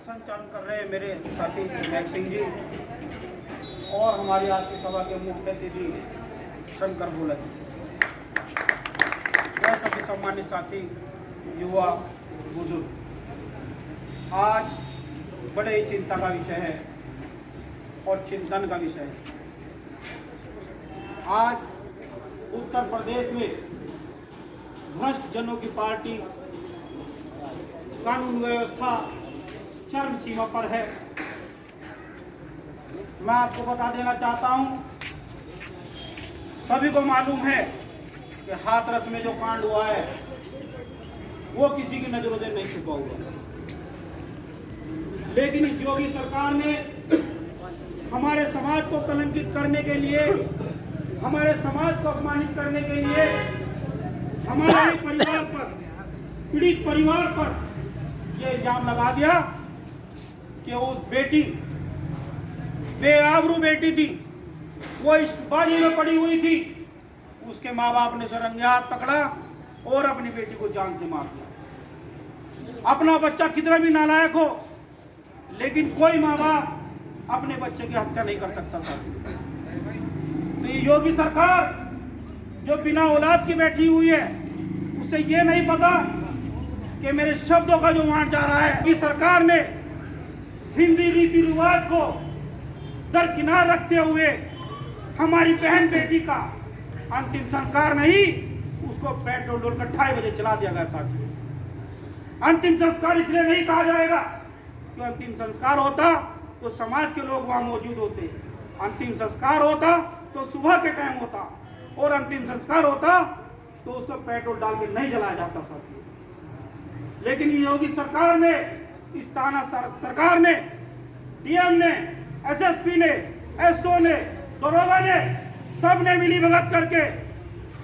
संचालन कर रहे हैं मेरे साथी मैक सिंह जी और हमारी आज की सभा के मुख्य अतिथि शंकर भोला जी, वह सभी सम्मानित साथी, युवा, बुजुर्ग, आज बड़े ही चिंता का विषय है और चिंतन का विषय है। आज उत्तर प्रदेश में भ्रष्ट जनों की पार्टी, कानून व्यवस्था चरम सीमा पर है। मैं आपको बता देना चाहता हूं, सभी को मालूम है कि हाथरस में जो कांड हुआ है वो किसी की नजरों से नहीं छुपा हुआ, लेकिन इस योगी सरकार ने हमारे समाज को कलंकित करने के लिए, हमारे समाज को अपमानित करने के लिए, हमारे परिवार पर, पीड़ित परिवार पर यह इल्जाम लगा दिया कि उस बेटी, बेआबरू बेटी थी, वो इश्कबाजी में पड़ी हुई थी, उसके माँ बाप ने उसे रंगे हाथ पकड़ा और अपनी बेटी को जान से मार दिया। अपना बच्चा कितना भी नालायक हो, लेकिन कोई माँ बाप अपने बच्चे की हत्या नहीं कर सकता था। तो ये योगी सरकार जो बिना औलाद की बैठी हुई है, उसे ये नहीं पता कि मेरे शब्दों का जो वांट जा रहा है कि सरकार ने हिंदी रीति रिवाज को दरकिनार रखते हुए हमारी बहन बेटी का अंतिम संस्कार नहीं, उसको पेट्रोल डोल कर 2:30 बजे चला दिया गया। साथियों, अंतिम संस्कार इसलिए नहीं कहा जाएगा कि अंतिम संस्कार होता तो समाज के लोग वहां मौजूद होते, अंतिम संस्कार होता तो सुबह के टाइम होता, और अंतिम संस्कार होता तो उसको पेट्रोल डाल के नहीं जलाया जाता। साथियों, लेकिन योगी सरकार ने, इस ताना सरकार ने, डीएम ने, एसएसपी ने, एसओ ने, दरोगा ने, सब ने मिली भगत करके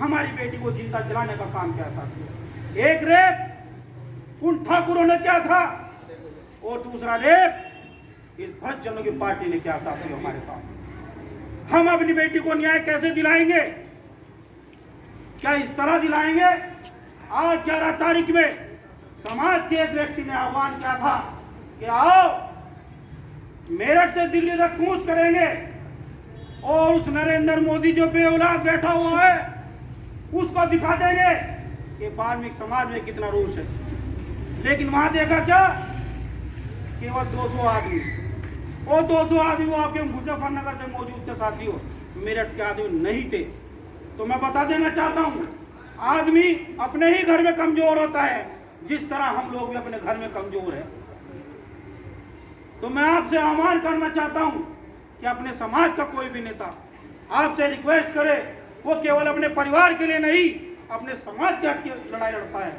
हमारी बेटी को जिंदा जलाने का काम किया था। एक रेप उन ठाकुरों ने किया था और दूसरा रेप इस भ्रष्ट जनों की पार्टी ने किया था। हमारे साथ हम अपनी बेटी को न्याय कैसे दिलाएंगे? क्या इस तरह दिलाएंगे? आज 11 तारीख में समाज के एक व्यक्ति ने आह्वान किया था कि आओ मेरठ से दिल्ली तक कूच करेंगे और उस नरेंद्र मोदी जो बेऔलाद बैठा हुआ है उसको दिखा देंगे कि वाल्मीकि समाज में कितना रोष है। लेकिन वहां देखा क्या? केवल 200 आदमी, और 200 आदमी वो आपके मुजफ्फरनगर से मौजूद थे। साथियों, मेरठ के आदमी नहीं थे। तो मैं बता देना चाहता हूं, आदमी अपने ही घर में कमजोर होता है, जिस तरह हम लोग भी अपने घर में कमजोर हैं। तो मैं आपसे आह्वान करना चाहता हूं कि अपने समाज का कोई भी नेता आपसे रिक्वेस्ट करे, वो केवल अपने परिवार के लिए नहीं, अपने समाज के हक की लड़ाई लड़ता है।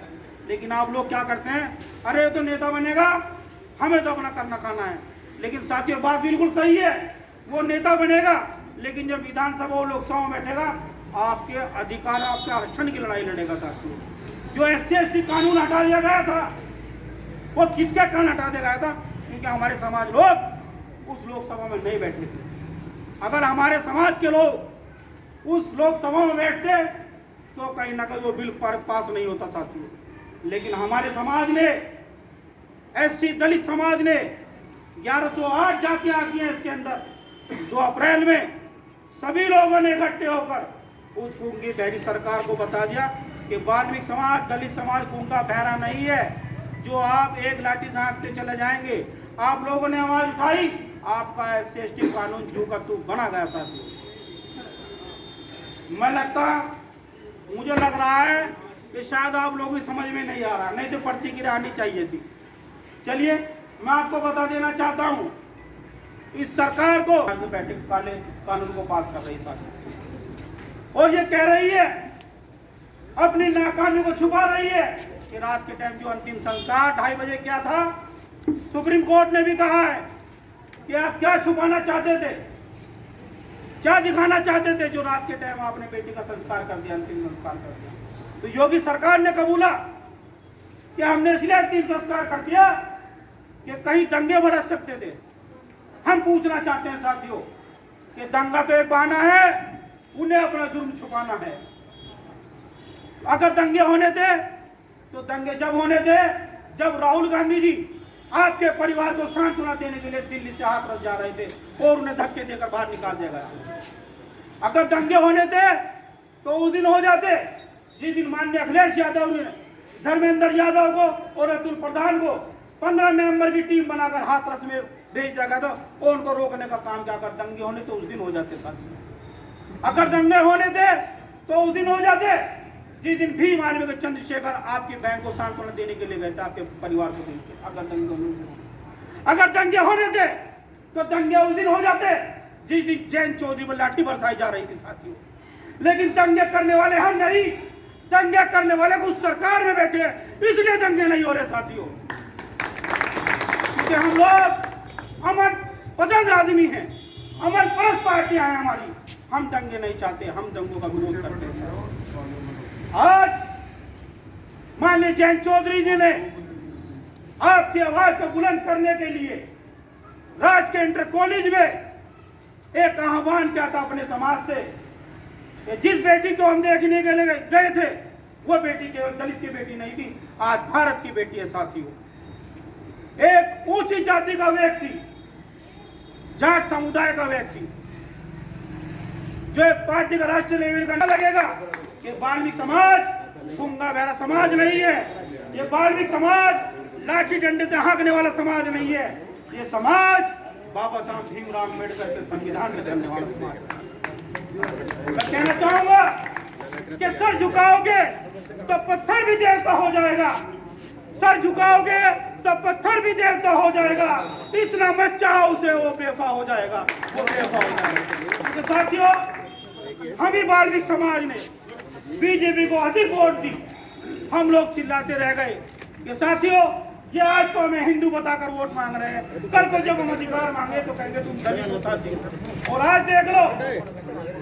लेकिन आप लोग क्या करते हैं? अरे तो नेता बनेगा, हमें तो अपना करना खाना है। लेकिन साथियों, बात बिल्कुल सही है, वो नेता बनेगा, लेकिन जब विधानसभा और लोकसभा में बैठेगा, आपके अधिकार, आपके आरक्षण की लड़ाई लड़ेगा। साथियों, जो SC/ST कानून हटा दिया गया था, वो किसके कारण हटा दिया गया था? क्योंकि हमारे समाज लोग उस लोकसभा में नहीं बैठे थे। अगर हमारे समाज के लोग उस लोकसभा में बैठते तो कहीं ना कहीं वो बिल पास नहीं होता। साथियों, लेकिन हमारे समाज ने, SC दलित समाज ने 1108 जातियां आती हैं इसके अंदर। 2 अप्रैल में सभी लोगों ने इकट्ठे होकर उस गूंगी बहरी सरकार को बता दिया कि वाल्मीकि समाज, दलित समाज गूंगा बहरा नहीं है, जो आप एक लाठी झांकते चले जाएंगे। आप लोगों ने आवाज उठाई, आपका SC/ST कानून जू का तू बना गया। साथियों, मुझे लग रहा है कि शायद आप लोगों की समझ में नहीं आ रहा, नहीं तो प्रतिक्रिया आनी चाहिए थी। चलिए, मैं आपको बता देना चाहता हूं, इस सरकार को बैठे काले कानून को पास कर रही साथियों, और ये कह रही है, अपनी नाकामी को छुपा रही है कि रात के टाइम जो अंतिम संस्कार 2:30 बजे क्या था, सुप्रीम कोर्ट ने भी कहा है कि आप क्या छुपाना चाहते थे, क्या दिखाना चाहते थे, जो रात के टाइम आपने बेटी का संस्कार कर दिया, अंतिम संस्कार कर दिया। तो योगी सरकार ने कबूला कि हमने इसलिए अंतिम संस्कार कर दिया कि कहीं दंगे भड़क सकते थे। हम पूछना चाहते हैं साथियों कि दंगा तो एक बहाना है, उन्हें अपना जुर्म छुपाना है। अगर दंगे होने थे तो दंगे जब होने थे जब राहुल गांधी जी आपके परिवार को सांत्वना देने के लिए दिल्ली से हाथरस जा रहे थे और उन्हें धक्के देकर बाहर निकाल दिया गया। अगर दंगे होने थे तो उस दिन हो जाते जिस दिन माननीय अखिलेश यादव ने धर्मेंद्र यादव को और अतुल प्रधान को 15 मेंबर की टीम बनाकर हाथरस में भेज दिया गया था और उनको रोकने का काम क्या कर। दंगे होने तो उस दिन हो जाते साथियों। अगर दंगे होने थे तो उस दिन हो जाते जिस दिन भीम आर्मी के चंद्रशेखर आपकी बहन को सांत्वना देने के लिए गए थे, आपके परिवार को देने के। अगर दंगे होने थे तो दंगे उस दिन हो जाते जिस दिन जैन चौधरी पर लाठी बरसाई जा रही थी साथियों। लेकिन दंगे करने वाले हम नहीं, दंगे करने वाले को सरकार में बैठे हैं, इसलिए दंगे नहीं हो रहे साथियों। क्योंकि हम लोग अमन पसंद आदमी हैं, अमन परस्त पार्टियां हैं हमारी। हम दंगे नहीं चाहते, हम दंगों का विरोध करते हैं। आज माननीय जैन चौधरी जी ने आपकी आवाज को बुलंद करने के लिए राज के इंटर कॉलेज में एक आह्वान किया था अपने समाज से कि जिस बेटी को हम देखने के लिए गए थे वो बेटी केवल दलित की बेटी नहीं थी, आज भारत की बेटी है साथियों। एक ऊंची जाति का व्यक्ति, जाट समुदाय का व्यक्ति जो एक पार्टी का राष्ट्रीय लेवल का लगेगा कि वाल्मीकि समाज गूंगा बहरा समाज नहीं है, ये वाल्मीकि समाज लाठी डंडे से हाँकने वाला समाज नहीं है, ये समाज बाबा साहब भीमराव अम्बेडकर के संविधान में चलने वाला समाज है। मैं कहना चाहूंगा कि सर झुकाओगे तो पत्थर भी देवता हो जाएगा, सर झुकाओगे तो पत्थर भी देवता हो जाएगा। इतना मत चाहो उसे, वो बेवफा हो जाएगा, वो बेवफा हो जाएगा। तो साथियों, हम ही वाल्मीकि समाज ने बीजेपी को अधिक वोट दी, हम लोग चिल्लाते रह गए कि साथियों ये आज तो हमें हिंदू बताकर वोट मांग रहे हैं, कल को जब हम अधिकार मांगे तो कहेंगे तुम दलित हो साथी। और आज देख लो,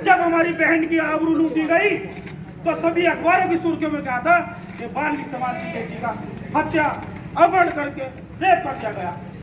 जब हमारी बहन की आबरू लूटी गई तो सभी अखबारों की सुर्खियों में क्या था कि वाल्मीकि समाज की बेटी का हत्या अपहरण करके रेप कर दिया गया।